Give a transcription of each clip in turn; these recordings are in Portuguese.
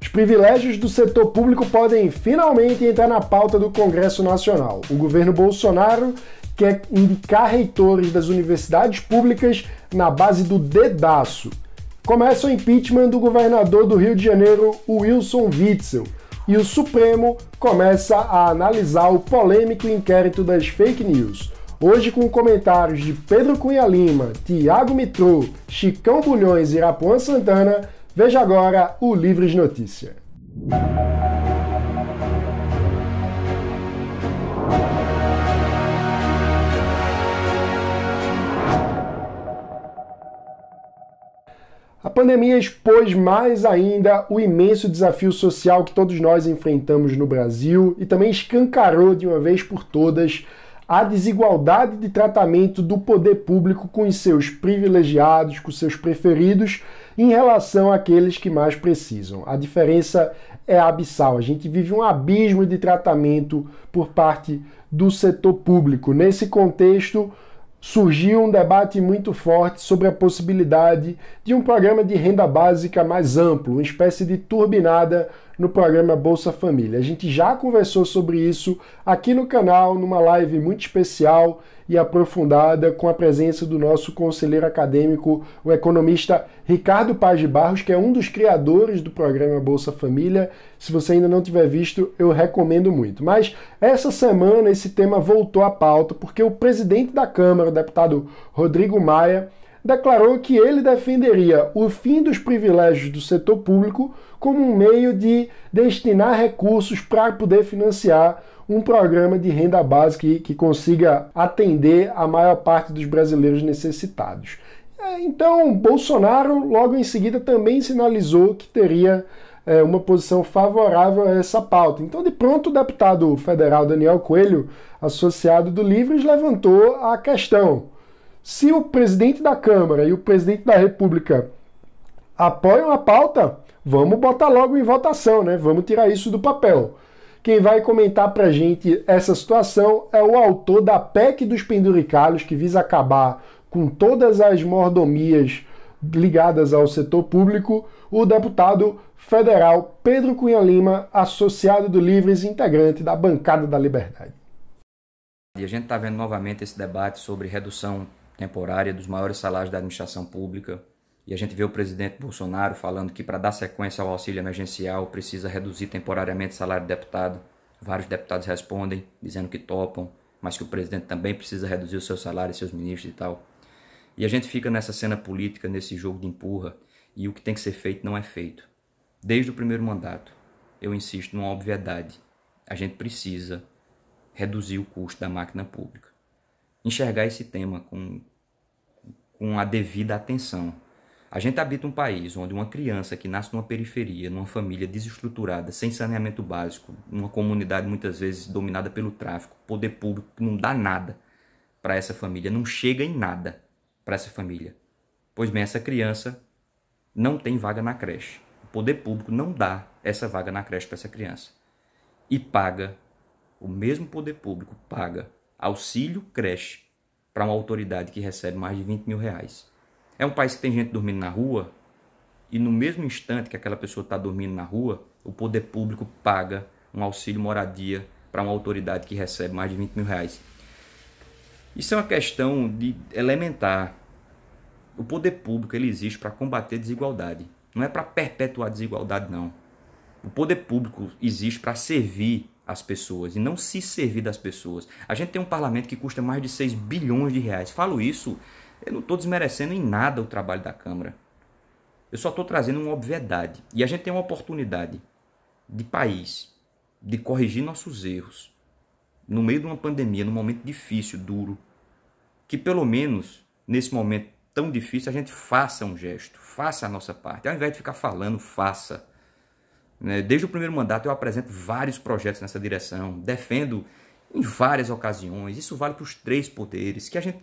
Os privilégios do setor público podem finalmente entrar na pauta do Congresso Nacional. O governo Bolsonaro quer indicar reitores das universidades públicas na base do dedaço. Começa o impeachment do governador do Rio de Janeiro, Wilson Witzel, e o Supremo começa a analisar o polêmico inquérito das fake news. Hoje, com comentários de Pedro Cunha Lima, Tiago Mitrô, Chicão Bulhões e Irapuan Santana, veja agora o Livres Notícia. A pandemia expôs mais ainda o imenso desafio social que todos nós enfrentamos no Brasil e também escancarou de uma vez por todas a desigualdade de tratamento do poder público com os seus privilegiados, com seus preferidos, em relação àqueles que mais precisam. A diferença é abissal. A gente vive um abismo de tratamento por parte do setor público. Nesse contexto, surgiu um debate muito forte sobre a possibilidade de um programa de renda básica mais amplo, uma espécie de turbinada no programa Bolsa Família. A gente já conversou sobre isso aqui no canal, numa live muito especial e aprofundada, com a presença do nosso conselheiro acadêmico, o economista Ricardo Paz de Barros, que é um dos criadores do programa Bolsa Família. Se você ainda não tiver visto, eu recomendo muito. Mas essa semana esse tema voltou à pauta porque o presidente da Câmara, o deputado Rodrigo Maia, declarou que ele defenderia o fim dos privilégios do setor público como um meio de destinar recursos para poder financiar um programa de renda básica que consiga atender a maior parte dos brasileiros necessitados. Então, Bolsonaro, logo em seguida, também sinalizou que teria uma posição favorável a essa pauta. Então, de pronto, o deputado federal Daniel Coelho, associado do Livres, levantou a questão: se o presidente da Câmara e o presidente da República apoiam a pauta, vamos botar logo em votação, né? Vamos tirar isso do papel. Quem vai comentar pra gente essa situação é o autor da PEC dos penduricalhos, que visa acabar com todas as mordomias ligadas ao setor público, o deputado federal Pedro Cunha Lima, associado do Livres, integrante da Bancada da Liberdade. E a gente está vendo novamente esse debate sobre redução temporária dos maiores salários da administração pública. E a gente vê o presidente Bolsonaro falando que para dar sequência ao auxílio emergencial precisa reduzir temporariamente o salário do deputado. Vários deputados respondem, dizendo que topam, mas que o presidente também precisa reduzir o seu salário e seus ministros e tal. E a gente fica nessa cena política, nesse jogo de empurra, e o que tem que ser feito não é feito. Desde o primeiro mandato, eu insisto numa obviedade: a gente precisa reduzir o custo da máquina pública. Enxergar esse tema com a devida atenção. A gente habita um país onde uma criança que nasce numa periferia, numa família desestruturada, sem saneamento básico, numa comunidade muitas vezes dominada pelo tráfico, poder público não dá nada para essa família, não chega em nada para essa família. Pois bem, essa criança não tem vaga na creche. O poder público não dá essa vaga na creche para essa criança. E paga, o mesmo poder público paga auxílio creche para uma autoridade que recebe mais de 20 mil reais. É um país que tem gente dormindo na rua e no mesmo instante que aquela pessoa está dormindo na rua, o poder público paga um auxílio moradia para uma autoridade que recebe mais de 20 mil reais. Isso é uma questão elementar. O poder público ele existe para combater desigualdade. Não é para perpetuar desigualdade, não. O poder público existe para servir as pessoas e não se servir das pessoas. A gente tem um parlamento que custa mais de 6 bilhões de reais. Falo isso, eu não estou desmerecendo em nada o trabalho da Câmara. Eu só estou trazendo uma obviedade. E a gente tem uma oportunidade de país, de corrigir nossos erros, no meio de uma pandemia, num momento difícil, duro, que pelo menos, nesse momento tão difícil, a gente faça um gesto, faça a nossa parte. Ao invés de ficar falando, faça. Desde o primeiro mandato eu apresento vários projetos nessa direção, defendo em várias ocasiões, isso vale para os 3 poderes, que a gente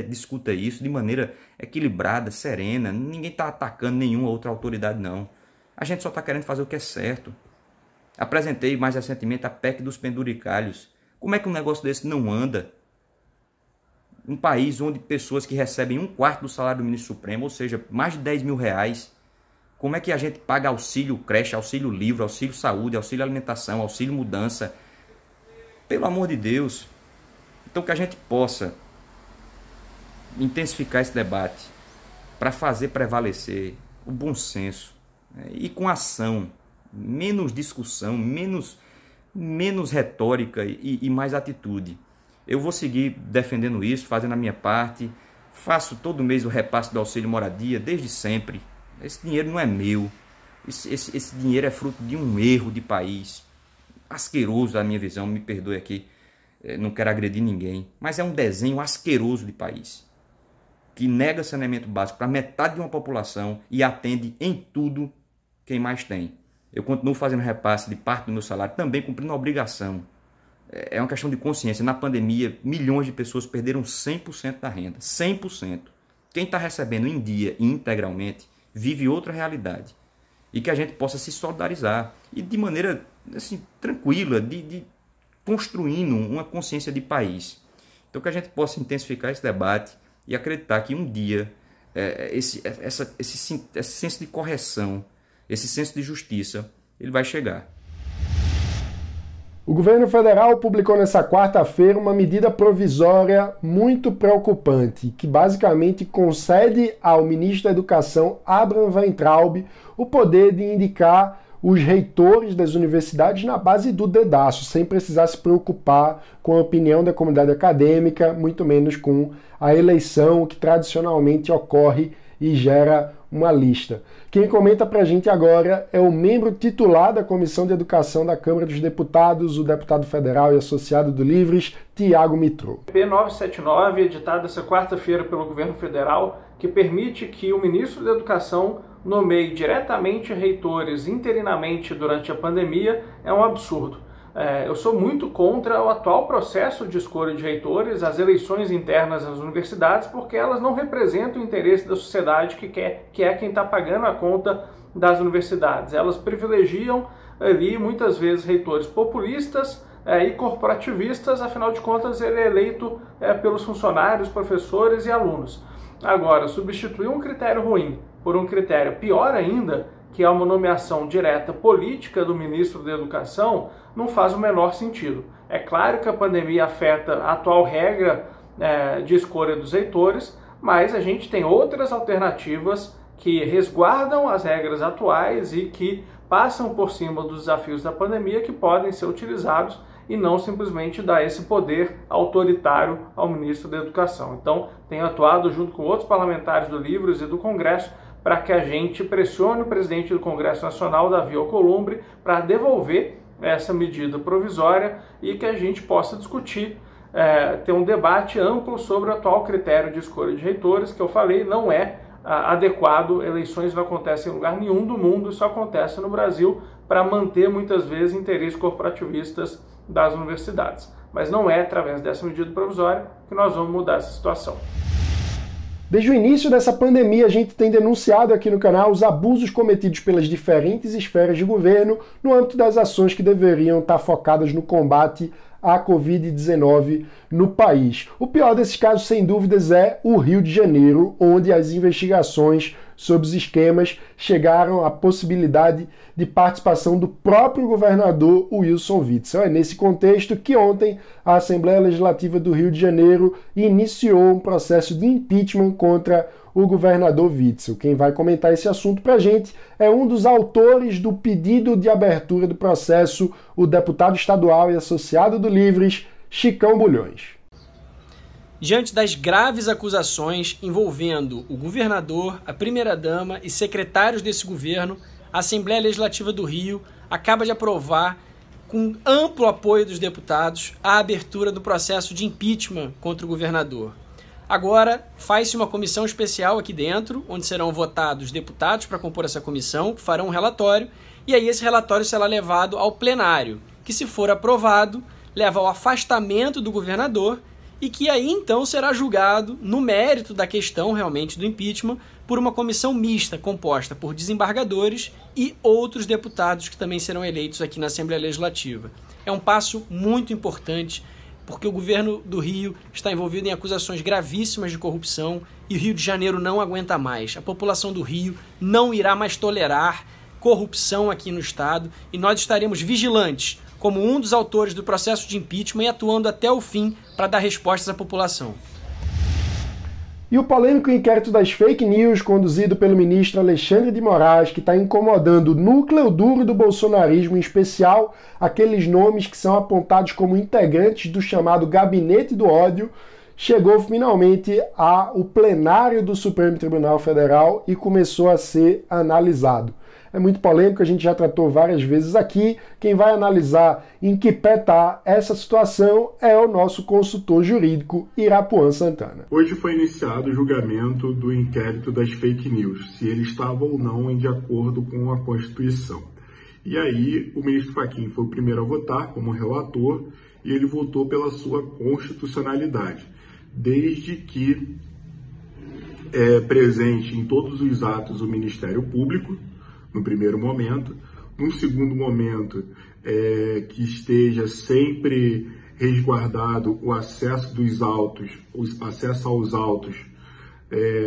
discuta isso de maneira equilibrada, serena, ninguém está atacando nenhuma outra autoridade não, a gente só está querendo fazer o que é certo. Apresentei mais recentemente a PEC dos penduricalhos. Como é que um negócio desse não anda? Um país onde pessoas que recebem 1/4 do salário do ministro Supremo, ou seja, mais de 10 mil reais, Como é que a gente paga auxílio creche, auxílio livro, auxílio saúde, auxílio alimentação, auxílio mudança? Pelo amor de Deus. Então que a gente possa intensificar esse debate para fazer prevalecer o bom senso, né? E com ação, menos discussão, menos retórica e mais atitude. Eu vou seguir defendendo isso, fazendo a minha parte, faço todo mês o repasse do auxílio moradia, desde sempre. Esse dinheiro não é meu, esse dinheiro é fruto de um erro de país, asqueroso da minha visão, me perdoe aqui, não quero agredir ninguém, mas é um desenho asqueroso de país, que nega saneamento básico para metade de uma população e atende em tudo quem mais tem. Eu continuo fazendo repasse de parte do meu salário, também cumprindo a obrigação. É uma questão de consciência. Na pandemia, milhões de pessoas perderam 100% da renda. 100%. Quem está recebendo em dia e integralmente vive outra realidade. E que a gente possa se solidarizar. E de maneira assim, tranquila, de construindo uma consciência de país. Então que a gente possa intensificar esse debate e acreditar que um dia esse senso de correção, esse senso de justiça, ele vai chegar. O governo federal publicou nessa quarta-feira uma medida provisória muito preocupante, que basicamente concede ao ministro da Educação, Abraham Weintraub, o poder de indicar os reitores das universidades na base do dedaço, sem precisar se preocupar com a opinião da comunidade acadêmica, muito menos com a eleição que tradicionalmente ocorre e gera uma lista. Quem comenta pra gente agora é o membro titular da Comissão de Educação da Câmara dos Deputados, o deputado federal e associado do Livres, Tiago Mitrô. P979, editado essa quarta-feira pelo governo federal, que permite que o ministro da Educação nomeie diretamente reitores interinamente durante a pandemia, é um absurdo. Eu sou muito contra o atual processo de escolha de reitores, as eleições internas nas universidades, porque elas não representam o interesse da sociedade que é quem está pagando a conta das universidades. Elas privilegiam ali muitas vezes reitores populistas e corporativistas, afinal de contas ele é eleito pelos funcionários, professores e alunos. Agora, substituir um critério ruim por um critério pior ainda, que é uma nomeação direta política do ministro da Educação, não faz o menor sentido. É claro que a pandemia afeta a atual regra de escolha dos reitores, mas a gente tem outras alternativas que resguardam as regras atuais e que passam por cima dos desafios da pandemia, que podem ser utilizados e não simplesmente dar esse poder autoritário ao ministro da Educação. Então, tenho atuado junto com outros parlamentares do Livres e do Congresso para que a gente pressione o presidente do Congresso Nacional, Davi Alcolumbre, para devolver essa medida provisória e que a gente possa discutir, ter um debate amplo sobre o atual critério de escolha de reitores, que eu falei, não é adequado, eleições não acontecem em lugar nenhum do mundo, isso acontece no Brasil para manter muitas vezes interesses corporativistas das universidades. Mas não é através dessa medida provisória que nós vamos mudar essa situação. Desde o início dessa pandemia, a gente tem denunciado aqui no canal os abusos cometidos pelas diferentes esferas de governo no âmbito das ações que deveriam estar focadas no combate à Covid-19 no país. O pior desses casos, sem dúvidas, é o Rio de Janeiro, onde as investigações sobre os esquemas chegaram à possibilidade de participação do próprio governador Wilson Witzel. É nesse contexto que ontem a Assembleia Legislativa do Rio de Janeiro iniciou um processo de impeachment contra o governador Witzel. Quem vai comentar esse assunto para a gente é um dos autores do pedido de abertura do processo, o deputado estadual e associado do Livres, Chicão Bulhões. Diante das graves acusações envolvendo o governador, a primeira-dama e secretários desse governo, a Assembleia Legislativa do Rio acaba de aprovar, com amplo apoio dos deputados, a abertura do processo de impeachment contra o governador. Agora, faz-se uma comissão especial aqui dentro, onde serão votados deputados para compor essa comissão, que farão um relatório, e aí esse relatório será levado ao plenário, que, se for aprovado, leva ao afastamento do governador e que aí então será julgado no mérito da questão realmente do impeachment por uma comissão mista composta por desembargadores e outros deputados que também serão eleitos aqui na Assembleia Legislativa. É um passo muito importante porque o governo do Rio está envolvido em acusações gravíssimas de corrupção e o Rio de Janeiro não aguenta mais. A população do Rio não irá mais tolerar corrupção aqui no estado e nós estaremos vigilantes como um dos autores do processo de impeachment e atuando até o fim para dar respostas à população. E o polêmico inquérito das fake news conduzido pelo ministro Alexandre de Moraes, que está incomodando o núcleo duro do bolsonarismo, em especial aqueles nomes que são apontados como integrantes do chamado Gabinete do Ódio, chegou finalmente ao plenário do Supremo Tribunal Federal e começou a ser analisado. É muito polêmico, a gente já tratou várias vezes aqui. Quem vai analisar em que pé está essa situação é o nosso consultor jurídico Irapuan Santana. Hoje foi iniciado o julgamento do inquérito das fake news, se ele estava ou não de acordo com a Constituição. E aí o ministro Fachin foi o primeiro a votar como relator e ele votou pela sua constitucionalidade, desde que presente em todos os atos o Ministério Público, no primeiro momento. Num segundo momento, que esteja sempre resguardado o acesso dos autos, o acesso aos autos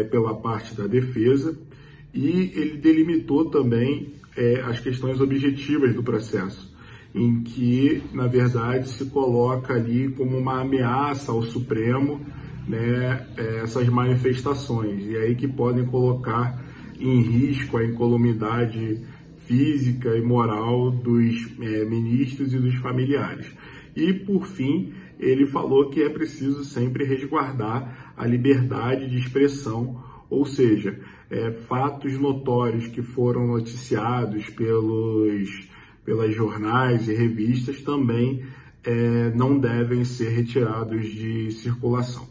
pela parte da defesa, e ele delimitou também as questões objetivas do processo, em que, na verdade, se coloca ali como uma ameaça ao Supremo, né, essas manifestações, e aí que podem colocar em risco a incolumidade física e moral dos ministros e dos familiares. E, por fim, ele falou que é preciso sempre resguardar a liberdade de expressão, ou seja, fatos notórios que foram noticiados pelas jornais e revistas também não devem ser retirados de circulação.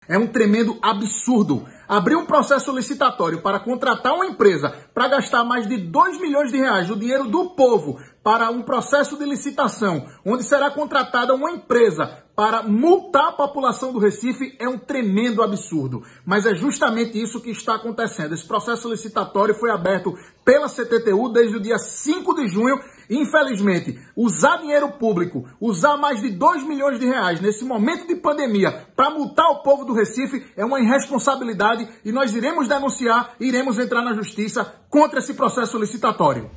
É um tremendo absurdo abrir um processo licitatório para contratar uma empresa para gastar mais de 2 milhões de reais do dinheiro do povo para um processo de licitação, onde será contratada uma empresa para multar a população do Recife. É um tremendo absurdo. Mas é justamente isso que está acontecendo. Esse processo licitatório foi aberto pela CTTU desde o dia 5 de junho. Infelizmente, usar dinheiro público, usar mais de 2 milhões de reais nesse momento de pandemia para multar o povo do Recife é uma irresponsabilidade e nós iremos denunciar, iremos entrar na justiça contra esse processo licitatório.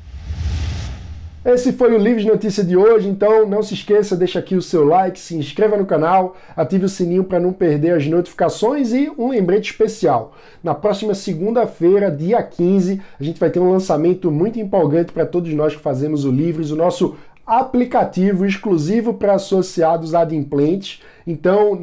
Esse foi o Livros de Notícia de hoje, então não se esqueça, deixa aqui o seu like, se inscreva no canal, ative o sininho para não perder as notificações e um lembrete especial. Na próxima segunda-feira, dia 15, a gente vai ter um lançamento muito empolgante para todos nós que fazemos o Livros, o nosso aplicativo exclusivo para associados adimplentes. Então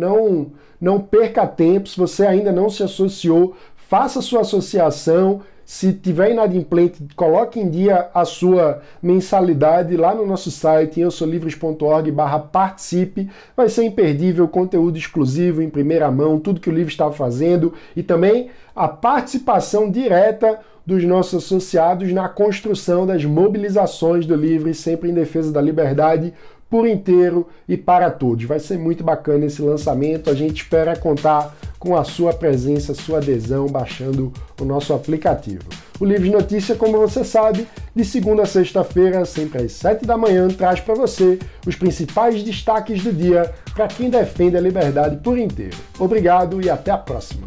não perca tempo, se você ainda não se associou, faça sua associação. Se tiver inadimplente, coloque em dia a sua mensalidade lá no nosso site, eusolivres.org/participe. Vai ser imperdível, conteúdo exclusivo em primeira mão, tudo que o Livre está fazendo e também a participação direta dos nossos associados na construção das mobilizações do Livre, sempre em defesa da liberdade por inteiro e para todos. Vai ser muito bacana esse lançamento, a gente espera contar com a sua presença, a sua adesão, baixando o nosso aplicativo. O Livro de Notícia, como você sabe, de segunda a sexta-feira, sempre às 7 da manhã, traz para você os principais destaques do dia para quem defende a liberdade por inteiro. Obrigado e até a próxima!